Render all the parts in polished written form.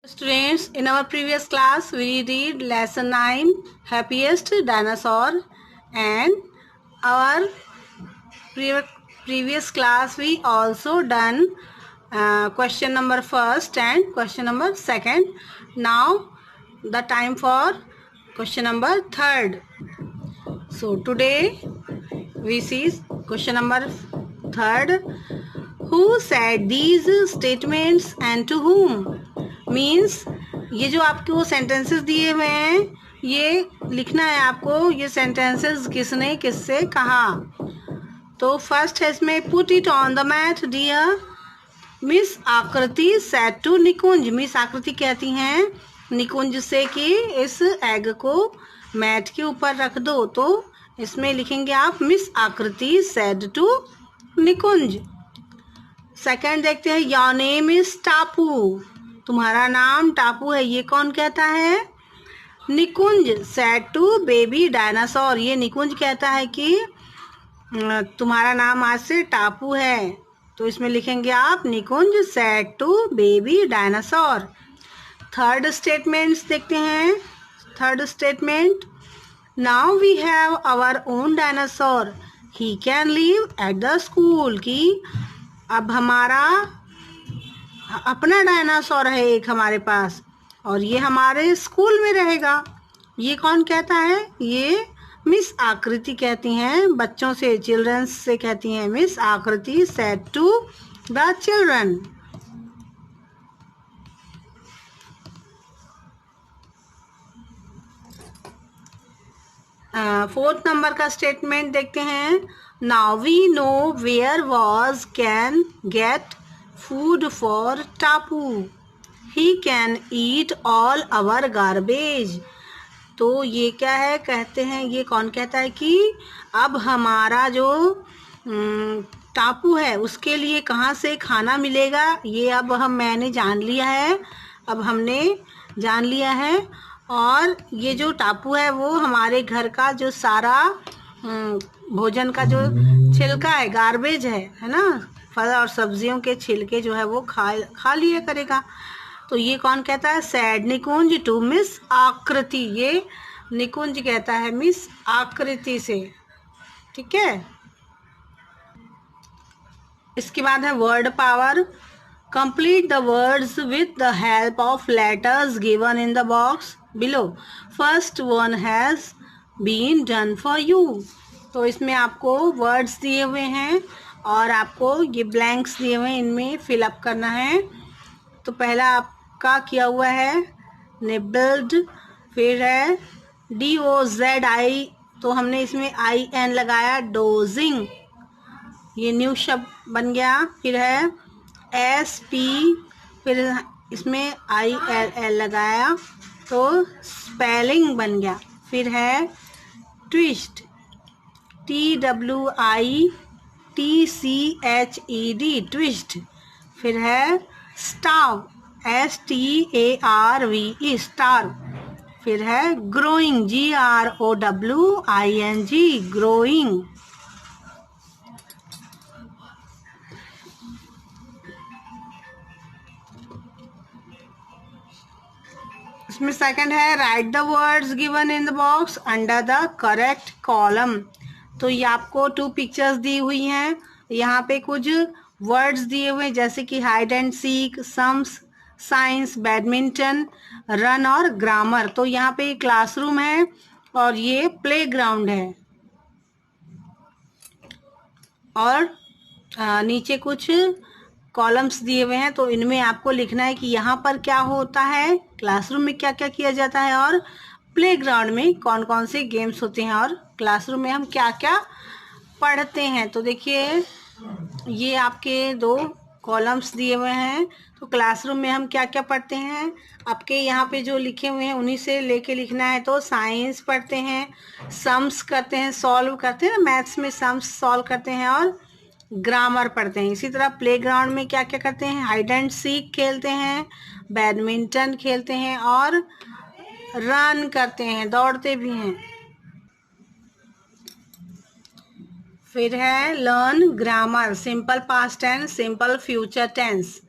Students, in our previous class we read lesson 9 happiest dinosaur, and our previous class we also done question number first and question number second. Now the time for question number third. So today we see question number third. Who said these statements and to whom? Means ये जो आपको sentences दिए हुए हैं ये लिखना है आपको, ये सेंटेंसेस किसने किससे कहा। तो फर्स्ट है इसमें put it on the mat dear miss Aakriti said to Nikunj. Miss Aakriti कहती हैं निकुंज से कि इस एग को मैट के ऊपर रख दो। तो इसमें लिखेंगे आप miss Aakriti said to Nikunj. Second देखते हैं योर नेम इज टापू। तुम्हारा नाम टापू है, ये कौन कहता है? निकुंज सेड टू बेबी डायनासोर। ये निकुंज कहता है कि तुम्हारा नाम आज से टापू है। तो इसमें लिखेंगे आप Nikunj said to baby dinosaur. Third statements देखते हैं। Third statement now we have our own dinosaur he can live at the school. कि अब हमारा अपना डायनासोर है एक हमारे पास और ये हमारे स्कूल में रहेगा। ये कौन कहता है? ये मिस आकृति कहती हैं बच्चों से, चिल्ड्रंस से कहती हैं। Miss Aakriti said to the children. Fourth number का स्टेटमेंट देखते हैं। Now we know where was can get food for टापू he can eat all our garbage। तो ये क्या है? कहते हैं ये कौन कहता है कि अब हमारा जो टापू है उसके लिए कहाँ से खाना मिलेगा, ये अब मैंने जान लिया है। अब हमने जान लिया है और ये जो टापू है वो हमारे घर का जो सारा भोजन का जो छिलका है, गार्बेज है ना, फल और सब्जियों के छिलके जो है वो खा लिया करेगा। तो ये कौन कहता है? सैड निकुंज टू मिस आकृति। ये निकुंज कहता है मिस आकृति से। ठीक है। इसके बाद है word power. Complete the words with the help of letters given in the box below. First one has been done for you. तो इसमें आपको वर्ड्स दिए हुए हैं और आपको ये ब्लैंक्स दिए हुए हैं, इनमें फिलअप करना है। तो पहला आपका किया हुआ है निबल्ड, फिर है DOZI, तो हमने इसमें IN लगाया, डोजिंग, ये न्यू शब्द बन गया। फिर है SP, फिर इसमें ILL लगाया तो स्पेलिंग बन गया। फिर है ट्विस्ट, TWITCHED, ट्विस्ट। फिर है स्टार्व, STARVE, स्टार्व। फिर है ग्रोइंग, GROWING, ग्रोइंग। इसमें सेकंड है right the words given in the box under the correct column. तो ये आपको 2 पिक्चर्स दी हुई हैं। यहाँ पे कुछ वर्ड्स दिए हुए हैं जैसे कि hide and seek, sums, science, badminton, run और ग्रामर। तो यहाँ पे क्लासरूम है और ये प्लेग्राउंड है और नीचे कुछ कॉलम्स दिए हुए हैं। तो इनमें आपको लिखना है कि यहाँ पर क्या होता है, क्लासरूम में क्या क्या किया जाता है और प्लेग्राउंड में कौन कौन से गेम्स होते हैं और क्लासरूम में हम क्या क्या पढ़ते हैं। तो देखिए ये आपके 2 कॉलम्स दिए हुए हैं। तो क्लासरूम में हम क्या क्या पढ़ते हैं, आपके यहाँ पे जो लिखे हुए हैं उन्हीं से लेके लिखना है। तो साइंस पढ़ते हैं, सम्स करते हैं, सॉल्व करते हैं, मैथ्स में सम्स सॉल्व करते हैं और ग्रामर पढ़ते हैं। इसी तरह प्लेग्राउंड में क्या क्या करते हैं, हाइड एंड सीक खेलते हैं, बैडमिंटन खेलते हैं और रन करते हैं, दौड़ते भी हैं। फिर है learn grammar, simple past tense, simple future tense.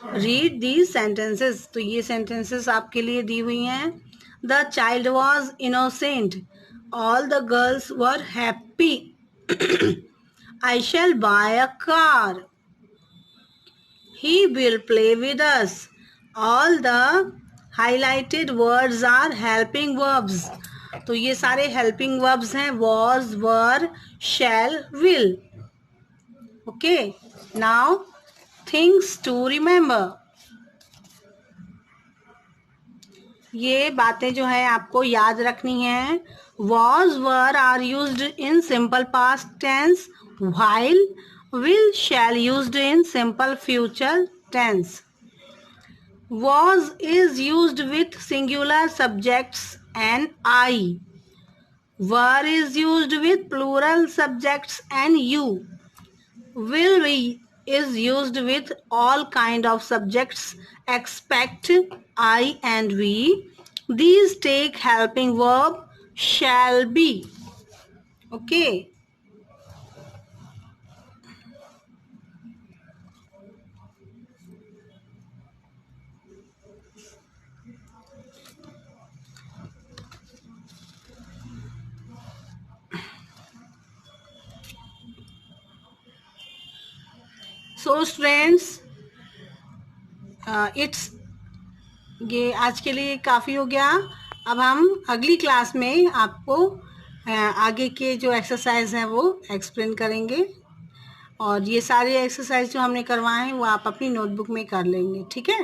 Read the sentences. तो ये सेंटेंसेस आपके लिए दी हुई हैं। The child was innocent, all the girls were happy, I shall buy a car, he will play with us. All the highlighted words are helping verbs. तो ये सारे helping verbs हैं, was, were, shall, will. Okay. Now things to remember. ये बातें जो है आपको याद रखनी है। Was, were are used in simple past tense, while will, shall used in simple future tense. Was is used with singular subjects and I. Were is used with plural subjects and you. Will be is used with all kind of subjects except I and we. These take helping verb shall be. Okay. So students, it's ये आज के लिए काफ़ी हो गया। अब हम अगली क्लास में आपको आगे के जो एक्सरसाइज हैं वो एक्सप्लेन करेंगे, और ये सारे एक्सरसाइज जो हमने करवाए हैं वो आप अपनी नोटबुक में कर लेंगे। ठीक है।